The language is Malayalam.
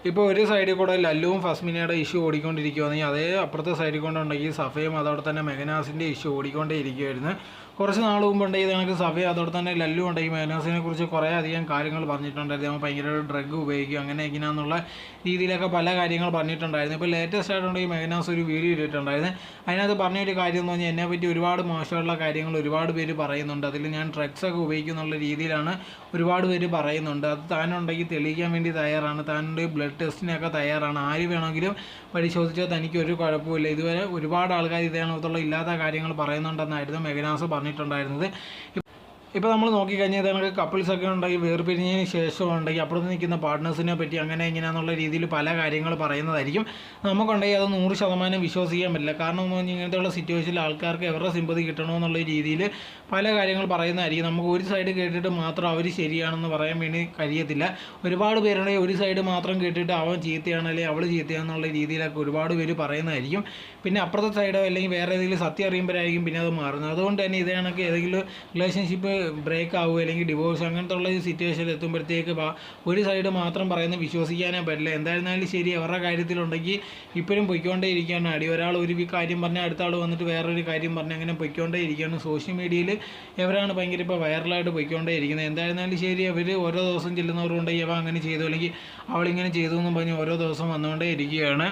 ഇപ്പോൾ ഒരു സൈഡിൽ കൂടെ ലല്ലുവും ഫസ്മിനയുടെ ഇഷ്യൂ ഓടിക്കൊണ്ടിരിക്കുകയാണെങ്കിൽ അതേ അപ്പുറത്തെ സൈഡിൽ കൊണ്ടുണ്ടെങ്കിൽ സഫയും അതോടെ തന്നെ മെഹനാസിൻ്റെ ഇഷ്യൂ ഓടിക്കൊണ്ടേ ഇരിക്കുമായിരുന്നു. കുറച്ച് നാൾ മുമ്പുണ്ടെങ്കിൽ നമുക്ക് സഫയും അതോടെ തന്നെ ലല്ലു ഉണ്ടെങ്കിൽ മെഹനാസിനെ കുറിച്ച് കുറേ അധികം കാര്യങ്ങൾ പറഞ്ഞിട്ടുണ്ടായിരുന്നു. അവൻ ഭയങ്കര ഡ്രഗ് ഉപയോഗിക്കും അങ്ങനെ ഇങ്ങനെയെന്നുള്ള രീതിയിലൊക്കെ പല കാര്യങ്ങൾ പറഞ്ഞിട്ടുണ്ടായിരുന്നു. ഇപ്പോൾ ലേറ്റസ്റ്റ് ആയിട്ടുണ്ടെങ്കിൽ മെഹനാസ് ഒരു വീഡിയോ ഇട്ടിട്ടുണ്ടായിരുന്നു. അതിനകത്ത് പറഞ്ഞൊരു കാര്യം എന്ന് പറഞ്ഞാൽ എന്നെപ്പറ്റി ഒരുപാട് മോശമുള്ള കാര്യങ്ങൾ ഒരുപാട് പേര് പറയുന്നുണ്ട്. അതിൽ ഞാൻ ഡ്രഗ്സൊക്കെ ഉപയോഗിക്കുന്നുള്ള രീതിയിലാണ് ഒരുപാട് പേര് പറയുന്നുണ്ട്. അത് താനുണ്ടെങ്കിൽ തെളിയിക്കാൻ വേണ്ടി തയ്യാറാണ്. താനുണ്ട് ബ്ലഡ് ടെസ്റ്റിനൊക്കെ തയ്യാറാണ്. ആര് വേണമെങ്കിലും പരിശോധിച്ചാൽ തനിക്ക് ഒരു കുഴപ്പമില്ല. ഇതുവരെ ഒരുപാട് ആൾക്കാർ ഇതിനകത്തുള്ള ഇല്ലാത്ത കാര്യങ്ങൾ പറയുന്നുണ്ടെന്നായിരുന്നു മെഹനാസ് പറഞ്ഞിട്ടുണ്ടായിരുന്നത്. ഇപ്പോൾ നമ്മൾ നോക്കിക്കഴിഞ്ഞാൽ നമുക്ക് കപ്പിൾസൊക്കെ ഉണ്ടെങ്കിൽ വേർപിരിഞ്ഞതിന് ശേഷം ഉണ്ടെങ്കിൽ അപ്പുറത്ത് നിൽക്കുന്ന പാർട്ട്നേഴ്സിനെ പറ്റി അങ്ങനെ ഇങ്ങനെയാണെന്നുള്ള രീതിയിൽ പല കാര്യങ്ങൾ പറയുന്നതായിരിക്കും. നമുക്കുണ്ടെങ്കിൽ അത് 100% വിശ്വസിക്കാൻ പറ്റില്ല. കാരണം എന്ന് പറഞ്ഞാൽ ഇങ്ങനത്തെയുള്ള സിറ്റുവേഷനിൽ ആൾക്കാർക്ക് എവരുടെ സിമ്പതി കിട്ടണമെന്നുള്ള രീതിയിൽ പല കാര്യങ്ങൾ പറയുന്നതായിരിക്കും. നമുക്ക് ഒരു സൈഡ് കേട്ടിട്ട് മാത്രം അവർ ശരിയാണെന്ന് പറയാൻ വേണ്ടി കഴിയത്തില്ല. ഒരുപാട് പേരുണ്ടെങ്കിൽ ഒരു സൈഡ് മാത്രം കേട്ടിട്ട് അവൻ ചീത്തയാണ് അല്ലെങ്കിൽ അവൾ ചീത്തയാണെന്നുള്ള രീതിയിലൊക്കെ ഒരുപാട് പേര് പറയുന്നതായിരിക്കും. പിന്നെ അപ്പുറത്തെ സൈഡോ അല്ലെങ്കിൽ വേറെ ഏതെങ്കിലും സത്യം അറിയുമ്പോഴായിരിക്കും പിന്നെ അത് മാറുന്നത്. അതുകൊണ്ട് തന്നെ ഇതേ കണക്ക് ഏതെങ്കിലും റിലേഷൻഷിപ്പ് ബ്രേക്ക് ആവുക അല്ലെങ്കിൽ ഡിവോഴ്സ് അങ്ങനത്തെ ഉള്ള സിറ്റുവേഷനിൽ എത്തുമ്പോഴത്തേക്ക് ഒരു സൈഡ് മാത്രം പറയുന്നത് വിശ്വസിക്കാനേ പറ്റില്ല. എന്തായിരുന്നാലും ശരി അവരുടെ കാര്യത്തിലുണ്ടെങ്കിൽ ഇപ്പോഴും പൊയ്ക്കൊണ്ടേ ഇരിക്കുകയാണ്. ഒരാൾ ഒരു കാര്യം പറഞ്ഞാൽ അടുത്ത ആൾ വന്നിട്ട് വേറൊരു കാര്യം പറഞ്ഞ് അങ്ങനെ പൊയ്ക്കൊണ്ടേ ഇരിക്കുകയാണ്. സോഷ്യൽ മീഡിയയിൽ ഇവരാണ് ഭയങ്കര ഇപ്പോൾ വൈറലായിട്ട് പൊയ്ക്കൊണ്ടേ ഇരിക്കുന്നത്. എന്തായിരുന്നാലും ശരി അവർ ഓരോ ദിവസം ചെല്ലുന്നവരുണ്ടെങ്കിൽ അവ അങ്ങനെ ചെയ്തു അല്ലെങ്കിൽ അവളിങ്ങനെ ചെയ്തു എന്നും പറഞ്ഞ് ഓരോ ദിവസം വന്നുകൊണ്ടേ ഇരിക്കുകയാണ്.